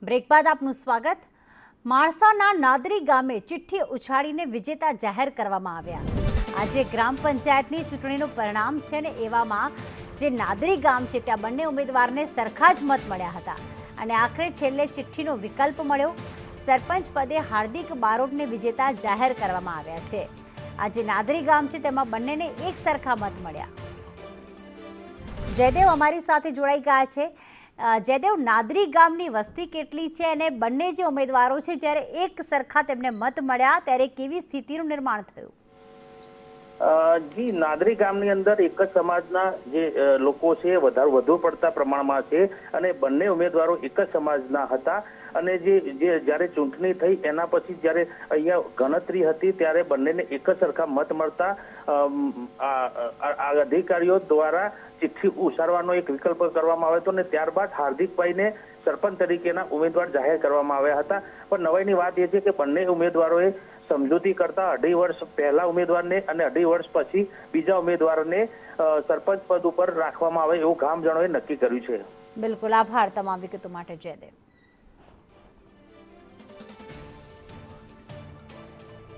Break બાદ આપનું સ્વાગત। માણસાના નાદરી ગામે ચિઠ્ઠી ઉછાળીને વિજેતા જાહેર કરવામાં આવ્યા। આજે ગ્રામ પંચાયતની ચૂંટણીનું પરિણામ છે ને એવામાં જે નાદરી ગામ છે ત્યાં બંને ઉમેદવારને સરખા જ મત મળ્યા હતા અને આખરે છેલ્લે ચિઠ્ઠીનો વિકલ્પ મળ્યો। સરપંચ પદે હાર્દિક બારોટને વિજેતા જાહેર કરવામાં આવ્યા છે। આજે નાદરી ગામ છે તેમાં બંનેને એક સરખા મત મળ્યા। જયદેવ અમારી સાથે જોડાઈ ગયા છે। જયદેવ, નાદરી ગામની વસ્તી કેટલી છે અને બંને જે ઉમેદવારો છે જ્યારે એક સરખા તેમને મત મળ્યા ત્યારે કેવી સ્થિતિનું નિર્માણ થયું? જી, નાદરી ગામની અંદર એક જ સમાજના જે લોકો છે વધુ પડતા પ્રમાણમાં છે અને બંને ઉમેદવારો એક જ સમાજના હતા અને જે જ્યારે ચૂંટણી થઈ એના પછી જ્યારે અહીંયા ગણતરી હતી ત્યારે બંનેને એક જ સરખા મત મળતા અધિકારીઓ દ્વારા ચિઠ્ઠી ઉછાળવાનો એક વિકલ્પ કરવામાં આવ્યો હતો અને ત્યારબાદ હાર્દિકભાઈને સરપંચ તરીકેના ઉમેદવાર જાહેર કરવામાં આવ્યા હતા। પણ નવાઈની વાત એ છે કે બંને ઉમેદવારોએ સમજૂતી કરતા 2.5 વર્ષ પહેલા ઉમેદવારને અને 2.5 વર્ષ પછી બીજા ઉમેદવારને સરપંચ પદ ઉપર રાખવામાં આવે એવું ગામજનોએ નક્કી કર્યું છે। બિલકુલ, આભાર તમામ વિગતો માટે જયદેવ।